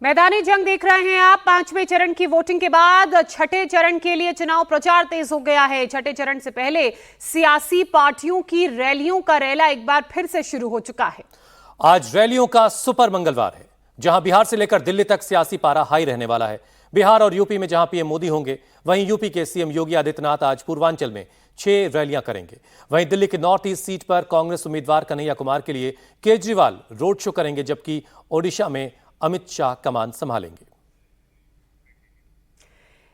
मैदानी जंग देख रहे हैं आप। पांचवें चरण की वोटिंग के बाद छठे चरण के लिए चुनाव प्रचार तेज हो गया है। छठे चरण से पहले सियासी पार्टियों की रैलियों का रैला एक बार फिर से शुरू हो चुका है। आज रैलियों का सुपर मंगलवार है, जहां बिहार से लेकर दिल्ली तक सियासी पारा हाई रहने वाला है। बिहार और यूपी में जहां पीएम मोदी होंगे, वहीं यूपी के सीएम योगी आदित्यनाथ आज पूर्वांचल में 6 रैलियां करेंगे। वहीं दिल्ली के नॉर्थ ईस्ट सीट पर कांग्रेस उम्मीदवार कन्हैया कुमार के लिए केजरीवाल रोड शो करेंगे, जबकि ओडिशा में अमित शाह कमान संभालेंगे।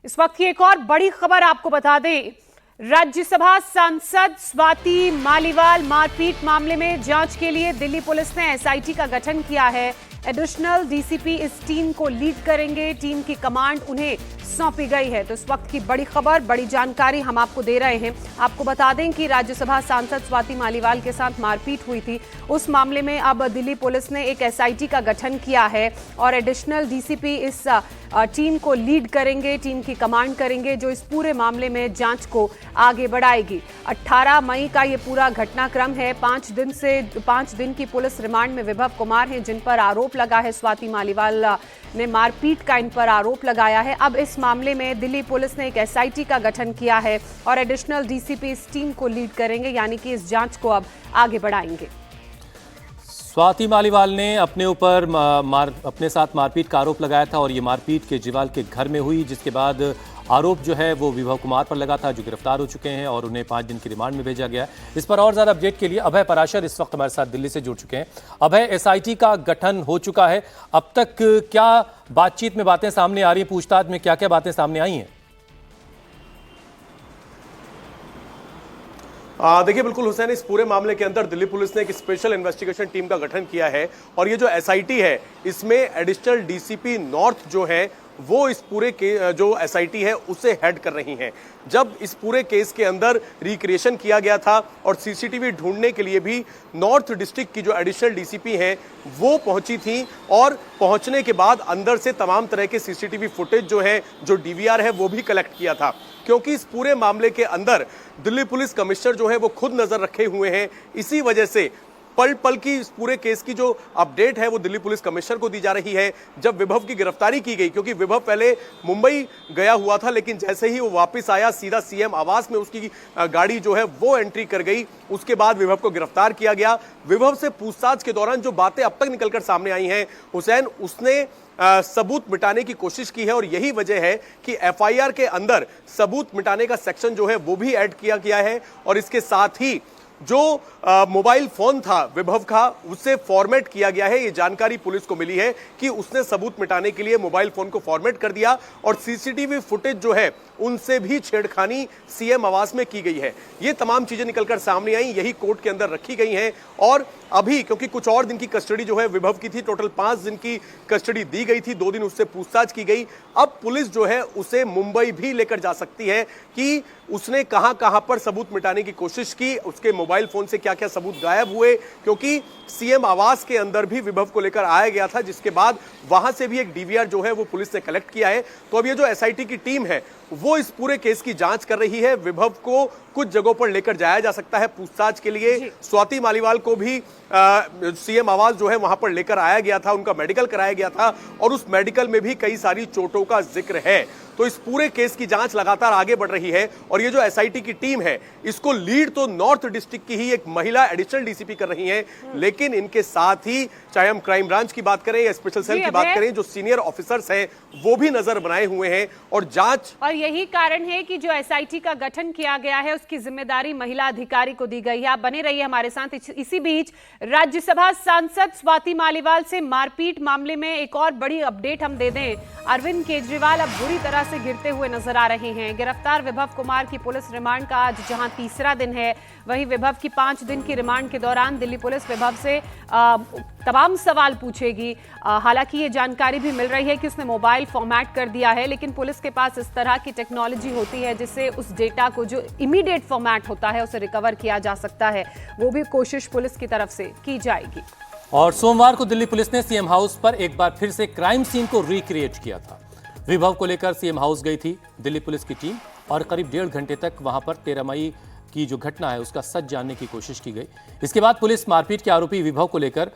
इस वक्त की एक और बड़ी खबर आपको बता दें, राज्यसभा सांसद स्वाति मालीवाल मारपीट मामले में जांच के लिए दिल्ली पुलिस ने एसआईटी का गठन किया है। एडिशनल डीसीपी इस टीम को लीड करेंगे। टीम की कमांड उन्हें सौंपी गई है। तो इस वक्त की बड़ी खबर, बड़ी जानकारी हम आपको दे रहे हैं। आपको बता दें कि राज्यसभा सांसद स्वाति मालीवाल के साथ मारपीट हुई थी। उस मामले में अब दिल्ली पुलिस ने एक एसआईटी का गठन किया है और एडिशनल डीसीपी इस टीम को लीड करेंगे, टीम की कमांड करेंगे, जो इस पूरे मामले में जांच को आगे बढ़ाएगी। 18 मई का ये पूरा घटनाक्रम है। 5 दिन की पुलिस रिमांड में विभव कुमार हैं, जिन पर आरोप लगा है। स्वाति मालीवाल ने मारपीट का इन पर आरोप लगाया है। अब इस मामले में दिल्ली पुलिस ने एक एसआईटी का गठन किया है और एडिशनल डीसीपी इस टीम को लीड करेंगे, यानी कि इस जांच को अब आगे बढ़ाएंगे। स्वाति मालीवाल ने अपने साथ मारपीट का आरोप लगाया था और ये मारपीट केजरीवाल के घर में हुई, जिसके बाद आरोप जो है वो विभव कुमार पर लगा था, जो गिरफ्तार हो चुके हैं और उन्हें 5 दिन की रिमांड में भेजा गया है। इस पर और ज्यादा अपडेट के लिए अभय पराशर इस वक्त हमारे साथ दिल्ली से जुड़ चुके हैं। अभय, एसआईटी का गठन हो चुका है, अब तक क्या बातचीत में बातें सामने आ रही हैं, पूछताछ में क्या क्या बातें सामने आई हैं? देखिए, बिल्कुल हुसैन, इस पूरे मामले के अंदर दिल्ली पुलिस ने एक स्पेशल इन्वेस्टिगेशन टीम का गठन किया है और ये जो एसआईटी है, इसमें एडिशनल डीसीपी नॉर्थ जो है वो इस पूरे के जो एसआईटी है उसे हेड कर रही हैं। जब इस पूरे केस के अंदर रिक्रिएशन किया गया था और सीसीटीवी ढूंढने के लिए भी नॉर्थ डिस्ट्रिक्ट की जो एडिशनल डीसीपी हैं वो पहुंची थी और पहुंचने के बाद अंदर से तमाम तरह के सीसीटीवी फुटेज जो है, जो डीवीआर है, वो भी कलेक्ट किया था। क्योंकि इस पूरे मामले के अंदर दिल्ली पुलिस कमिश्नर जो है वो खुद नजर रखे हुए हैं। इसी वजह से पल पल की इस पूरे केस की जो अपडेट है वो दिल्ली पुलिस कमिश्नर को दी जा रही है। जब विभव की गिरफ्तारी की गई, क्योंकि विभव पहले मुंबई गया हुआ था, लेकिन जैसे ही वो वापस आया, सीधा सीएम आवास में उसकी गाड़ी जो है वो एंट्री कर गई। उसके बाद विभव को गिरफ्तार किया गया। विभव से पूछताछ के दौरान जो बातें अब तक निकलकर सामने आई हैं हुसैन, उसने सबूत मिटाने की कोशिश की है और यही वजह है कि एफआईआर के अंदर सबूत मिटाने का सेक्शन जो है वो भी ऐड किया गया है। और इसके साथ ही जो मोबाइल फोन था विभव का, उसे फॉर्मेट किया गया है। ये जानकारी पुलिस को मिली है कि उसने सबूत मिटाने के लिए मोबाइल फोन को फॉर्मेट कर दिया और सीसीटीवी फुटेज जो है उनसे भी छेड़खानी सीएम आवास में की गई है। ये तमाम चीजें निकलकर सामने आई, यही कोर्ट के अंदर रखी गई हैं। और अभी क्योंकि कुछ और दिन की कस्टडी जो है विभव की थी, टोटल 5 दिन की कस्टडी दी गई थी, 2 दिन उससे पूछताछ की गई। अब पुलिस जो है उसे मुंबई भी लेकर जा सकती है कि उसने कहां कहां पर सबूत मिटाने की कोशिश की, उसके मोबाइल फोन से क्या क्या सबूत गायब हुए, क्योंकि सीएम आवास के अंदर भी विभव को लेकर आया गया था, जिसके बाद वहां से भी एक डीवीआर जो है वो पुलिस ने कलेक्ट किया है। तो अब ये जो एसआईटी की टीम है वो इस पूरे केस की जांच कर रही है। विभव को कुछ जगहों पर लेकर जाया जा सकता है पूछताछ के लिए। स्वाति मालीवाल को भी सीएम आवास जो है वहां पर लेकर आया गया था, उनका मेडिकल कराया गया था और उस मेडिकल में भी कई सारी चोटों का जिक्र है। तो इस पूरे केस की जांच लगातार आगे बढ़ रही है और ये जो एसआईटी की टीम है, इसको लीड तो नॉर्थ डिस्ट्रिक्ट की ही एक महिला एडिशनल डीसीपी कर रही हैं, लेकिन इनके साथ ही चाहे हम क्राइम ब्रांच की बात करें या स्पेशल सेल की बात करें, जो सीनियर ऑफिसर्स हैं वो भी नजर बनाए हुए हैं और जांच। और यही कारण है कि जो एसआईटी का गठन किया गया है उसकी जिम्मेदारी महिला अधिकारी को दी गई है। आप बने रहिए हमारे साथ। इसी बीच राज्यसभा सांसद स्वाति मालीवाल से मारपीट मामले में एक और बड़ी अपडेट हम दे दें। अरविंद केजरीवाल अब बुरी तरह से गिरते हुए नजर आ रहे हैं। गिरफ्तार विभव कुमार की पुलिस रिमांड का आज जहां तीसरा दिन है, वहीं विभव की 5 दिन की रिमांड के दौरान दिल्ली पुलिस विभव से तमाम सवाल पूछेगी। हालांकि ये जानकारी भी मिल रही है कि उसने मोबाइल फॉर्मेट कर दिया है, लेकिन पुलिस के पास इस तरह की टेक्नोलॉजी होती है जिससे उस डेटा को, जो इमीडिएट फॉर्मेट होता है, उसे रिकवर किया जा सकता है। वो भी कोशिश पुलिस की तरफ से की जाएगी। और सोमवार को दिल्ली पुलिस ने सीएम हाउस पर एक बार फिर से क्राइम सीन को रिक्रिएट किया था। विभव को लेकर सीएम हाउस गई थी दिल्ली पुलिस की टीम और करीब 1.5 घंटे तक वहां पर 13 मई की जो घटना है उसका सच जानने की कोशिश की गई। इसके बाद पुलिस मारपीट के आरोपी विभव को लेकर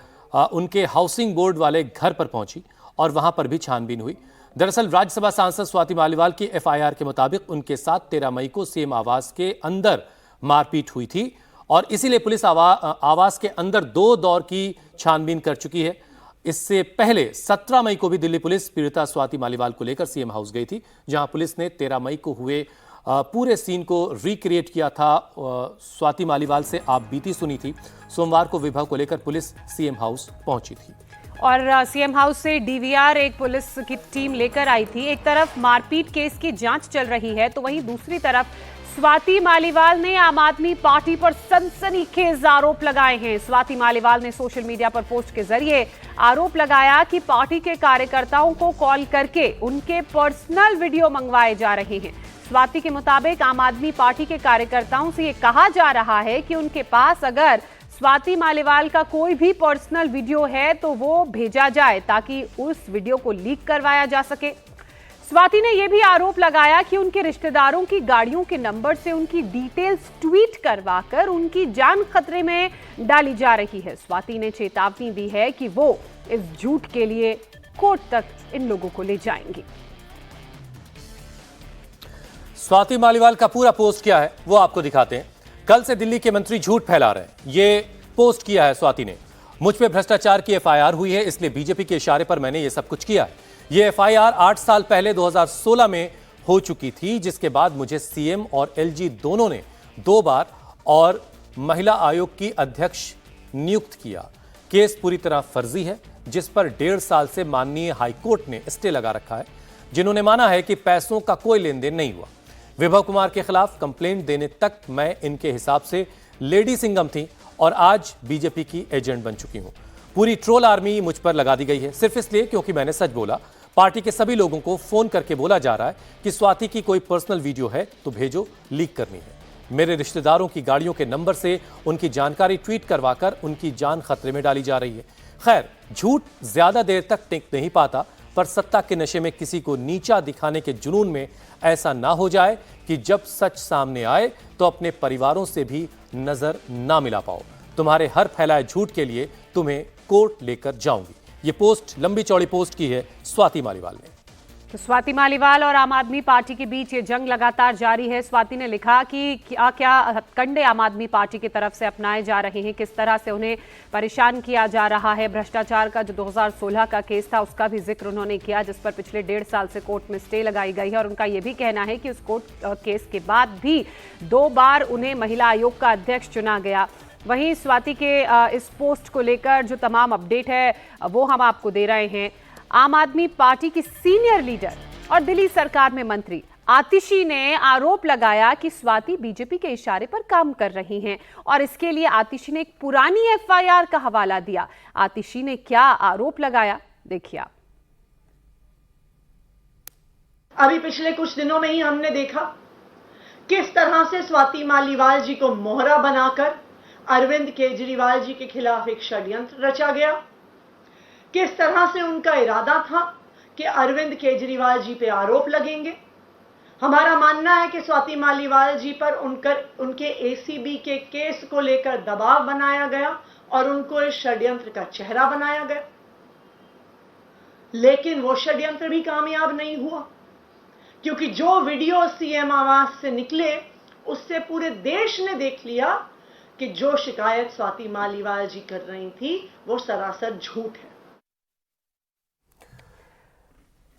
उनके हाउसिंग बोर्ड वाले घर पर पहुंची और वहां पर भी छानबीन हुई। दरअसल राज्यसभा सांसद स्वाति मालीवाल की एफआईआर के मुताबिक उनके साथ 13 मई को सीएम आवास के अंदर मारपीट हुई थी और इसीलिए पुलिस आवास के अंदर 2 दौर की छानबीन कर चुकी है। इससे पहले 17 मई को भी दिल्ली पुलिस पीड़िता स्वाति मालीवाल को लेकर सीएम हाउस गई थी, जहां पुलिस ने 13 मई को हुए पूरे सीन को रिक्रिएट किया था। स्वाति मालीवाल से आप बीती सुनी थी। सोमवार को विभा को लेकर पुलिस सीएम हाउस पहुंची थी और सीएम हाउस से डीवीआर एक पुलिस की टीम लेकर आई थी। एक तरफ मारपीट केस की जांच चल रही है तो वहीं दूसरी तरफ स्वाति मालीवाल ने आम आदमी पार्टी पर सनसनीखेज आरोप लगाए हैं। स्वाति मालीवाल ने सोशल मीडिया पर पोस्ट के जरिए आरोप लगाया कि पार्टी के कार्यकर्ताओं को कॉल करके उनके पर्सनल वीडियो मंगवाए जा रहे हैं। स्वाति के मुताबिक आम आदमी पार्टी के कार्यकर्ताओं से ये कहा जा रहा है कि उनके पास अगर स्वाति मालीवाल का कोई भी पर्सनल वीडियो है तो वो भेजा जाए ताकि उस वीडियो को लीक करवाया जा सके। स्वाति ने यह भी आरोप लगाया कि उनके रिश्तेदारों की गाड़ियों के नंबर से उनकी डिटेल्स ट्वीट करवाकर उनकी जान खतरे में डाली जा रही है। स्वाति ने चेतावनी दी है कि वो इस झूठ के लिए कोर्ट तक इन लोगों को ले जाएंगी। स्वाति मालीवाल का पूरा पोस्ट क्या है वो आपको दिखाते हैं। कल से दिल्ली के मंत्री झूठ फैला रहे हैं, ये पोस्ट किया है स्वाति ने। मुझ पे भ्रष्टाचार की एफआईआर हुई है, इसलिए बीजेपी के इशारे पर मैंने ये सब कुछ किया है। ये एफआईआर 8 साल पहले 2016 में हो चुकी थी, जिसके बाद मुझे सीएम और एलजी दोनों ने 2 बार और महिला आयोग की अध्यक्ष नियुक्त किया। केस पूरी तरह फर्जी है, जिस पर 1.5 साल से माननीय हाईकोर्ट ने स्टे लगा रखा है, जिन्होंने माना है कि पैसों का कोई लेन देन नहीं हुआ। विभव कुमार के खिलाफ कंप्लेंट देने तक मैं इनके हिसाब से लेडी सिंघम थी और आज बीजेपी की एजेंट बन चुकी हूं। पूरी ट्रोल आर्मी मुझ पर लगा दी गई है, सिर्फ इसलिए क्योंकि मैंने सच बोला। पार्टी के सभी लोगों को फोन करके बोला जा रहा है कि स्वाति की कोई पर्सनल वीडियो है तो भेजो, लीक करनी है। मेरे रिश्तेदारों की गाड़ियों के नंबर से उनकी जानकारी ट्वीट करवाकर उनकी जान खतरे में डाली जा रही है। खैर, झूठ ज्यादा देर तक टिक नहीं पाता, पर सत्ता के नशे में किसी को नीचा दिखाने के जुनून में ऐसा ना हो जाए कि जब सच सामने आए तो अपने परिवारों से भी नजर ना मिला पाओ। तुम्हारे हर फैलाए झूठ के लिए तुम्हें कोर्ट लेकर जाऊंगी। ये पोस्ट, लंबी चौड़ी पोस्ट की है स्वाति मालीवाल ने। तो स्वाति मालीवाल और आम आदमी पार्टी के बीच ये जंग लगातार जारी है। स्वाति ने लिखा कि क्या हथकंडे आम आदमी पार्टी की तरफ से अपनाए जा रहे हैं, किस तरह से उन्हें परेशान किया जा रहा है। भ्रष्टाचार का जो 2016 का केस था उसका भी जिक्र उन्होंने किया, जिस पर पिछले 1.5 साल से कोर्ट में स्टे लगाई गई है। और उनका यह भी कहना है कि उस कोर्ट केस के बाद भी 2 बार उन्हें महिला आयोग का अध्यक्ष चुना गया। वहीं स्वाति के इस पोस्ट को लेकर जो तमाम अपडेट है वो हम आपको दे रहे हैं। आम आदमी पार्टी की सीनियर लीडर और दिल्ली सरकार में मंत्री आतिशी ने आरोप लगाया कि स्वाति बीजेपी के इशारे पर काम कर रही हैं और इसके लिए आतिशी ने एक पुरानी एफआईआर का हवाला दिया। आतिशी ने क्या आरोप लगाया, देखिए आप। अभी पिछले कुछ दिनों में ही हमने देखा किस तरह से स्वाति मालीवाल जी को मोहरा बनाकर अरविंद केजरीवाल जी के खिलाफ एक षड्यंत्र रचा गया। किस तरह से उनका इरादा था कि अरविंद केजरीवाल जी पे आरोप लगेंगे। हमारा मानना है कि स्वाति मालीवाल जी पर उनके एसीबी के केस को लेकर दबाव बनाया गया और उनको इस षड्यंत्र का चेहरा बनाया गया। लेकिन वो षड्यंत्र भी कामयाब नहीं हुआ, क्योंकि जो वीडियो सीएम आवास से निकले उससे पूरे देश ने देख लिया कि जो शिकायत स्वाति मालीवाल जी कर रही थी वो सरासर झूठ है।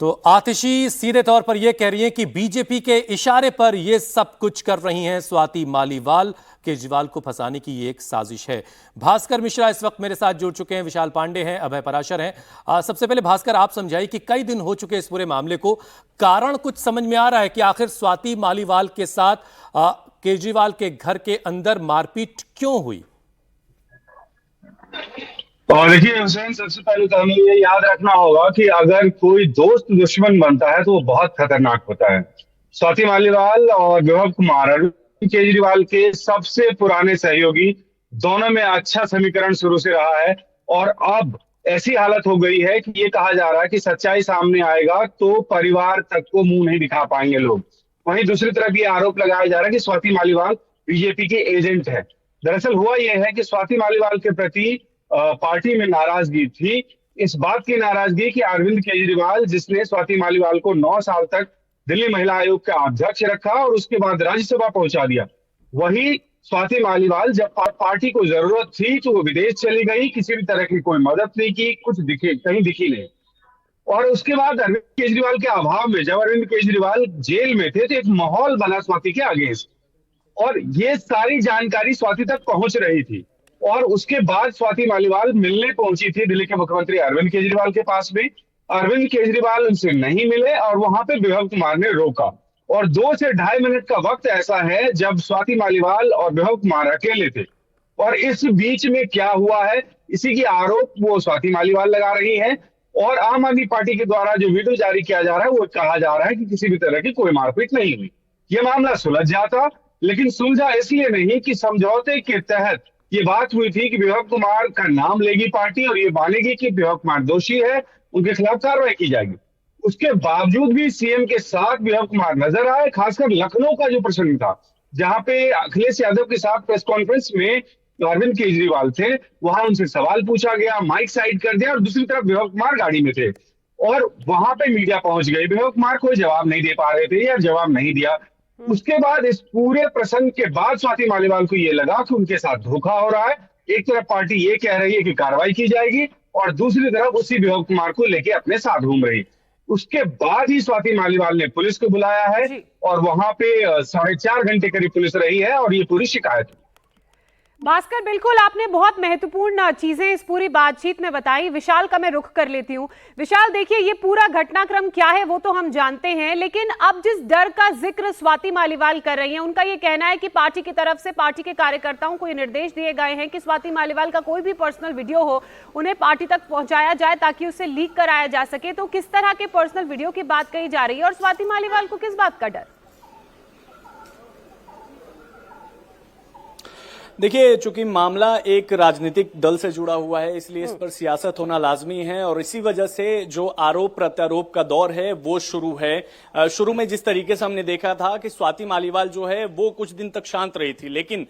तो आतिशी सीधे तौर पर यह कह रही हैं कि बीजेपी के इशारे पर यह सब कुछ कर रही हैं स्वाति मालीवाल। केजरीवाल को फंसाने की ये एक साजिश है। भास्कर मिश्रा इस वक्त मेरे साथ जुड़ चुके हैं, विशाल पांडे हैं, अभय पराशर हैं। सबसे पहले भास्कर, आप समझाइए कि कई दिन हो चुके इस पूरे मामले को, कारण कुछ समझ में आ रहा है कि आखिर स्वाति मालीवाल के साथ केजरीवाल के घर के अंदर मारपीट क्यों हुई? और देखिए हुसैन, सबसे पहले तो हमें ये याद रखना होगा कि अगर कोई दोस्त दुश्मन बनता है तो वो बहुत खतरनाक होता है। स्वाति मालीवाल और विभव कुमार अरविंद केजरीवाल के सबसे पुराने सहयोगी, दोनों में अच्छा समीकरण शुरू से रहा है और अब ऐसी हालत हो गई है कि ये कहा जा रहा है कि सच्चाई सामने आएगा तो परिवार तक को मुंह नहीं दिखा पाएंगे लोग। वहीं दूसरी तरफ ये आरोप लगाया जा रहा है कि स्वाति मालीवाल बीजेपी के एजेंट है। दरअसल हुआ यह है कि स्वाति मालीवाल के प्रति पार्टी में नाराजगी थी, इस बात की नाराजगी कि अरविंद केजरीवाल, जिसने स्वाति मालीवाल को 9 साल तक दिल्ली महिला आयोग का अध्यक्ष रखा और उसके बाद राज्यसभा पहुंचा दिया, वही स्वाति मालीवाल जब पार्टी को जरूरत थी तो वो विदेश चली गई, किसी भी तरह की कोई मदद नहीं की, कुछ कहीं दिखी नहीं। और उसके बाद अरविंद केजरीवाल के अभाव में, जब अरविंद केजरीवाल जेल में थे, तो एक माहौल बना स्वाति के अगेंस्ट, और ये सारी जानकारी स्वाति तक पहुंच रही थी। और उसके बाद स्वाति मालीवाल मिलने पहुंची थी दिल्ली के मुख्यमंत्री अरविंद केजरीवाल के पास में। अरविंद केजरीवाल उनसे नहीं मिले और वहां पे विभव कुमार ने रोका, और 2 से 2.5 मिनट का वक्त ऐसा है जब स्वाति मालीवाल और विभव कुमार अकेले थे। और इस बीच में क्या हुआ है, इसी की आरोप वो स्वाति मालीवाल लगा रही है, और आम आदमी पार्टी के द्वारा जो वीडियो जारी किया जा रहा है वो कहा जा रहा है कि किसी भी तरह की कोई मारपीट नहीं हुई। ये मामला सुलझ जाता, लेकिन सुलझा इसलिए नहीं कि समझौते के तहत ये बात हुई थी कि विभव कुमार का नाम लेगी पार्टी और ये मानेगी कि विभव कुमार दोषी है, उनके खिलाफ कार्रवाई की जाएगी। उसके बावजूद भी सीएम के साथ विभव कुमार नजर आए, खासकर लखनऊ का जो प्रसंग था, जहां पे अखिलेश यादव के साथ प्रेस कॉन्फ्रेंस में अरविंद केजरीवाल थे, वहां उनसे सवाल पूछा गया, माइक साइड कर दिया, और दूसरी तरफ विभव कुमार गाड़ी में थे और वहां पे मीडिया पहुंच गई। विभव कुमार कोई जवाब नहीं दे पा रहे थे या जवाब नहीं दिया। उसके बाद इस पूरे प्रसंग के बाद स्वाति मालीवाल को ये लगा कि उनके साथ धोखा हो रहा है। एक तरफ पार्टी ये कह रही है कि कार्रवाई की जाएगी और दूसरी तरफ उसी विभव कुमार को लेके अपने साथ घूम रही। उसके बाद ही स्वाति मालीवाल ने पुलिस को बुलाया है और वहां पे 4.5 घंटे करीब पुलिस रही है और ये पूरी शिकायत। भास्कर, बिल्कुल आपने बहुत महत्वपूर्ण चीजें इस पूरी बातचीत में बताई। विशाल का मैं रुख कर लेती हूँ। विशाल, देखिए ये पूरा घटनाक्रम क्या है वो तो हम जानते हैं, लेकिन अब जिस डर का जिक्र स्वाति मालीवाल कर रही हैं, उनका ये कहना है कि पार्टी की तरफ से पार्टी के कार्यकर्ताओं को ये निर्देश दिए गए हैं कि स्वाति मालीवाल का कोई भी पर्सनल वीडियो हो उन्हें पार्टी तक पहुंचाया जाए ताकि उसे लीक कराया जा सके। तो किस तरह के पर्सनल वीडियो की बात कही जा रही है और स्वाति मालीवाल को किस बात का डर? देखिए, चूंकि मामला एक राजनीतिक दल से जुड़ा हुआ है, इसलिए इस पर सियासत होना लाजमी है और इसी वजह से जो आरोप प्रत्यारोप का दौर है वो शुरू है। शुरू में जिस तरीके से हमने देखा था कि स्वाति मालीवाल जो है वो कुछ दिन तक शांत रही थी, लेकिन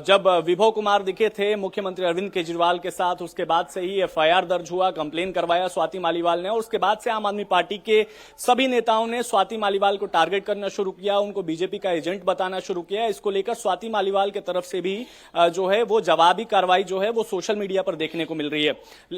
जब विभव कुमार दिखे थे मुख्यमंत्री अरविंद केजरीवाल के साथ, उसके बाद से ही एफआईआर दर्ज हुआ, कंप्लेन करवाया स्वाति मालीवाल ने, और उसके बाद से आम आदमी पार्टी के सभी नेताओं ने स्वाति मालीवाल को टारगेट करना शुरू किया, उनको बीजेपी का एजेंट बताना शुरू किया। इसको लेकर स्वाति मालीवाल की तरफ से भी जो है वो जवाबी कार्रवाई जो है वो सोशल मीडिया पर देखने को मिल रही है।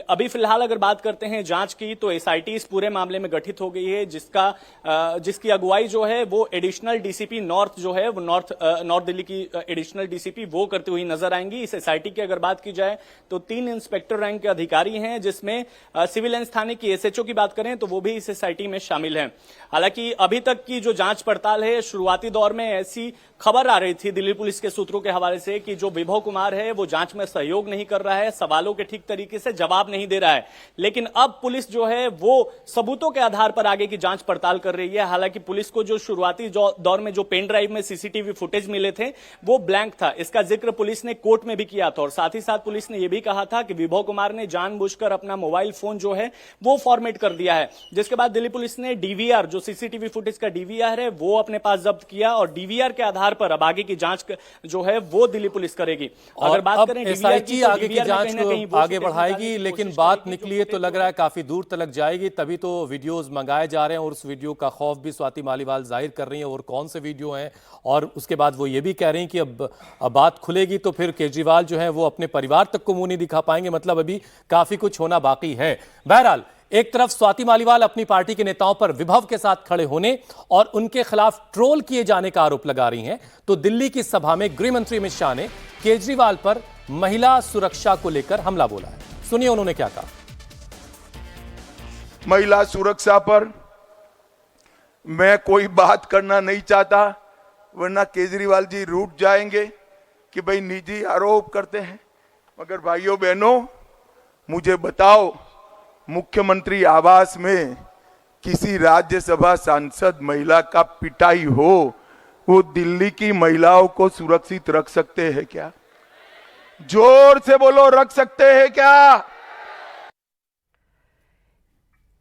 अभी फिलहाल अगर बात करते हैं जांच की, तो एसआईटी इस पूरे मामले में गठित हो गई है, जिसकी अगुवाई जो है वो एडिशनल डीसीपी नॉर्थ जो है वो नॉर्थ दिल्ली की एडिशनल डीसीपी वो करती हुई नजर आएंगी। इस एसआईटी की अगर बात की जाए तो 3 इंस्पेक्टर रैंक के अधिकारी हैं, जिसमें सिविल लाइंस थाने की एसएचओ की बात करें तो वो भी इस एसआईटी में शामिल है। हालांकि अभी तक की जो जांच पड़ताल है, शुरुआती दौर में ऐसी खबर आ रही थी दिल्ली पुलिस के सूत्रों के हवाले से कि जो विभव कुमार है वो जांच में सहयोग नहीं कर रहा है, सवालों के ठीक तरीके से जवाब नहीं दे रहा है, लेकिन अब पुलिस जो है वो सबूतों के आधार पर आगे की जांच पड़ताल कर रही है। हालांकि पुलिस को जो शुरुआती दौर में जो पेन ड्राइव में सीसीटीवी फुटेज मिले थे वो ब्लैंक था, इसका जिक्र पुलिस ने कोर्ट में भी किया था, और साथ ही साथ पुलिस ने यह भी कहा था कि विभव कुमार ने जानबूझकर अपना मोबाइल फोन जो है वो फॉर्मेट कर दिया है। जिसके बाद दिल्ली पुलिस ने डीवीआर, जो सीसीटीवी फुटेज का डीवीआर है, वो अपने पास जब्त किया और डीवीआर के आधार पर अब आगे की जांच जो है वो दिल्ली पुलिस करेगी। अगर बात करें एसआईटी आगे की जांच को आगे बढ़ाएगी, लेकिन बात निकली है तो लग रहा है काफी दूर तक जाएगी, तभी तो वीडियोस मंगाए जा रहे हैं और उस वीडियो का खौफ भी स्वाति मालीवाल जाहिर कर रही है और कौन से वीडियो हैं। और उसके बाद वो ये भी कह रही हैं कि अब बात खुलेगी तो फिर केजरीवाल जो है वो अपने परिवार तक को मुंह नहीं दिखा पाएंगे, मतलब अभी काफी कुछ होना बाकी है। बहरहाल, एक तरफ स्वाति मालीवाल अपनी पार्टी के नेताओं पर विभव के साथ खड़े होने और उनके खिलाफ ट्रोल किए जाने का आरोप लगा रही हैं, तो दिल्ली की सभा में गृह मंत्री अमित शाह ने केजरीवाल पर महिला सुरक्षा को लेकर हमला बोला है। सुनिए उन्होंने क्या कहा। महिला सुरक्षा पर मैं कोई बात करना नहीं चाहता, वरना केजरीवाल जी रूठ जाएंगे कि भाई निजी आरोप करते हैं। मगर भाइयों बहनों, मुझे बताओ, मुख्यमंत्री आवास में किसी राज्यसभा सांसद महिला का पिटाई हो, वो दिल्ली की महिलाओं को सुरक्षित रख सकते हैं क्या? जोर से बोलो, रख सकते हैं क्या?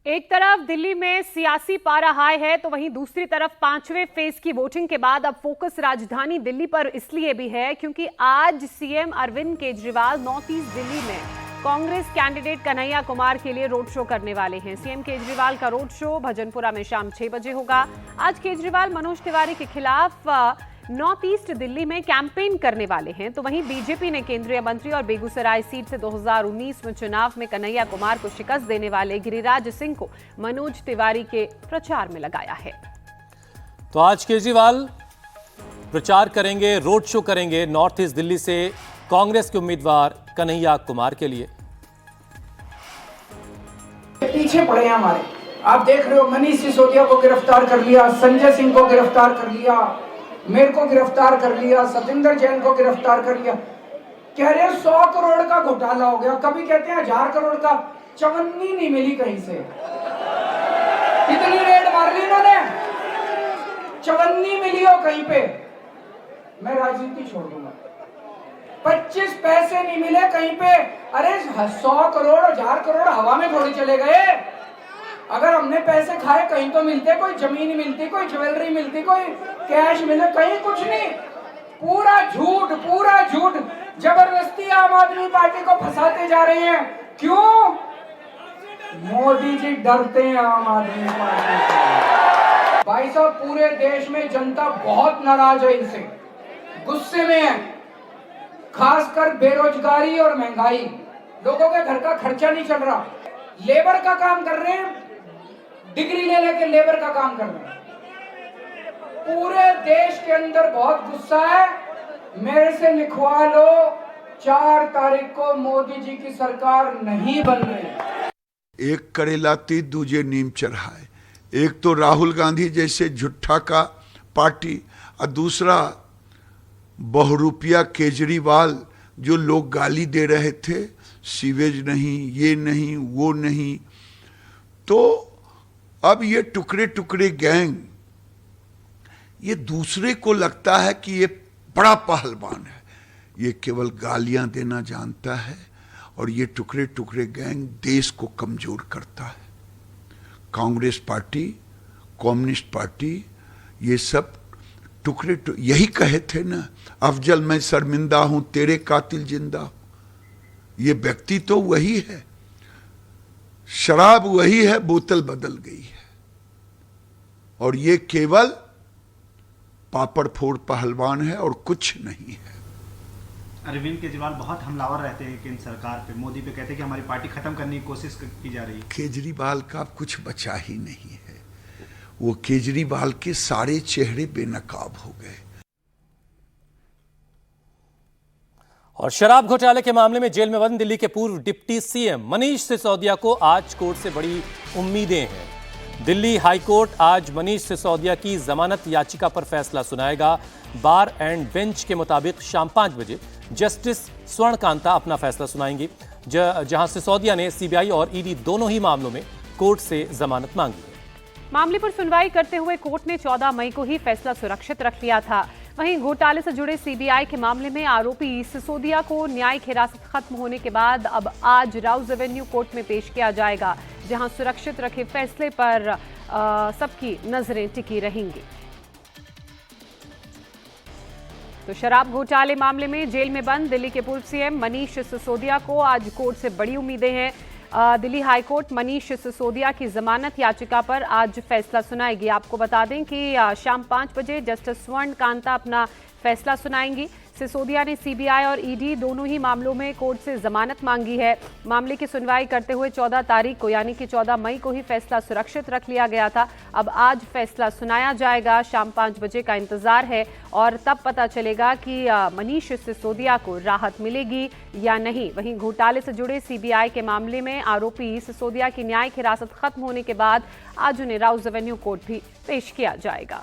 एक तरफ दिल्ली में सियासी पारा हाई है, तो वहीं दूसरी तरफ 5वें फेज की वोटिंग के बाद अब फोकस राजधानी दिल्ली पर इसलिए भी है क्योंकि आज CM Arvind Kejriwal north east Delhi में कांग्रेस कैंडिडेट कन्हैया कुमार के लिए रोड शो करने वाले हैं। सीएम केजरीवाल का रोड शो भजनपुरा में शाम 6 बजे होगा। आज केजरीवाल मनोज तिवारी के खिलाफ नॉर्थ ईस्ट दिल्ली में कैंपेन करने वाले हैं। तो वहीं बीजेपी ने केंद्रीय मंत्री और बेगूसराय सीट से 2019 में चुनाव में कन्हैया कुमार को शिकस्त देने वाले गिरिराज सिंह को मनोज तिवारी के प्रचार में लगाया है। तो आज केजरीवाल प्रचार करेंगे, रोड शो करेंगे नॉर्थ ईस्ट दिल्ली से कांग्रेस के उम्मीदवार कन्हैया कुमार के लिए। पीछे पड़े हैं हमारे, आप देख रहे हो मनीष सिसोदिया को गिरफ्तार कर लिया, संजय सिंह को गिरफ्तार कर लिया, मेरे को गिरफ्तार कर लिया, सतेंद्र जैन को गिरफ्तार कर लिया। कह रहे 100 करोड़ का घोटाला हो गया, कभी कहते हैं 1000 करोड़ का। चवन्नी नहीं मिली कहीं से, कितनी रेड मार ली इन्होंने, चवन्नी मिली हो कहीं पे, मैं राजनीति छोड़ दूंगा। 25 पैसे नहीं मिले कहीं पे। अरे 100 करोड़ 1000 करोड़ हवा में थोड़ी चले गए। अगर हमने पैसे खाए कहीं तो मिलते, कोई जमीन मिलती, कोई ज्वेलरी मिलती, कोई कैश मिले, कहीं कुछ नहीं। पूरा झूठ, पूरा झूठ। जबरदस्ती आम आदमी पार्टी को फंसाते जा रहे हैं। क्यों? मोदी जी डरते हैं आम आदमी पार्टी से। भाई साहब, पूरे देश में जनता बहुत नाराज है इनसे, गुस्से में है। खासकर बेरोजगारी और महंगाई, लोगों के घर का खर्चा नहीं चल रहा। लेबर का काम कर रहे हैं, डिग्री ले लेके लेबर का काम कर रहे हैं। पूरे देश के अंदर बहुत गुस्सा है। मेरे से लिखवा लो, 4 तारीख को मोदी जी की सरकार नहीं बन रही। एक करेला तीत दूजे नीम चढ़ाए। एक तो राहुल गांधी जैसे झुट्ठा का पार्टी, और दूसरा बहुरूपिया केजरीवाल, जो लोग गाली दे रहे थे, सीवेज नहीं, ये नहीं, वो नहीं। तो अब ये टुकड़े टुकड़े गैंग, ये दूसरे को लगता है कि ये बड़ा पहलवान है, ये केवल गालियां देना जानता है। और ये टुकड़े टुकड़े गैंग देश को कमजोर करता है। कांग्रेस पार्टी, कम्युनिस्ट पार्टी, ये सब टुकड़े यही कहे थे ना, अफजल मैं शर्मिंदा हूं, तेरे कातिल जिंदा। ये व्यक्ति तो वही है, शराब वही है, बोतल बदल गई है। और ये केवल पापड़ फोड़ पहलवान है और कुछ नहीं है। अरविंद केजरीवाल बहुत हमलावर रहते हैं केंद्र सरकार पे, मोदी पे कहते हैं कि हमारी पार्टी खत्म करने की कोशिश की जा रही है। केजरीवाल का कुछ बचा ही नहीं है। वो केजरीवाल के सारे चेहरे बेनकाब हो गए। और शराब घोटाले के मामले में जेल में बंद दिल्ली के पूर्व डिप्टी सीएम मनीष सिसोदिया को आज कोर्ट से बड़ी उम्मीदें हैं। दिल्ली हाई कोर्ट आज मनीष सिसोदिया की जमानत याचिका पर फैसला सुनाएगा। बार एंड बेंच के मुताबिक शाम 5 बजे जस्टिस स्वर्ण कांता अपना फैसला सुनाएंगी, जहां सिसोदिया ने सीबीआई और ईडी दोनों ही मामलों में कोर्ट से जमानत मांगी है। मामले पर सुनवाई करते हुए कोर्ट ने 14 मई को ही फैसला सुरक्षित रख लिया था। वहीं घोटाले से जुड़े सीबीआई के मामले में आरोपी सिसोदिया को न्यायिक हिरासत खत्म होने के बाद अब आज राउज एवेन्यू कोर्ट में पेश किया जाएगा, जहां सुरक्षित रखे फैसले पर सबकी नजरें टिकी रहेंगी। तो शराब घोटाले मामले में जेल में बंद दिल्ली के पूर्व सीएम मनीष सिसोदिया को आज कोर्ट से बड़ी उम्मीदें हैं। दिल्ली हाईकोर्ट मनीष सिसोदिया की जमानत याचिका पर आज फैसला सुनाएगी। आपको बता दें कि शाम 5 बजे जस्टिस स्वर्ण कांता अपना फैसला सुनाएंगी। सिसोदिया ने सीबीआई और ईडी दोनों ही मामलों में कोर्ट से जमानत मांगी है। मामले की सुनवाई करते हुए 14 तारीख को यानी कि 14 मई को ही फैसला सुरक्षित रख लिया गया था। अब आज फैसला सुनाया जाएगा। शाम 5 बजे का इंतजार है और तब पता चलेगा कि मनीष सिसोदिया को राहत मिलेगी या नहीं। वहीं घोटाले से जुड़े सीबीआई के मामले में आरोपी सिसोदिया की न्यायिक हिरासत खत्म होने के बाद आज उन्हें राउज एवेन्यू कोर्ट भी पेश किया जाएगा।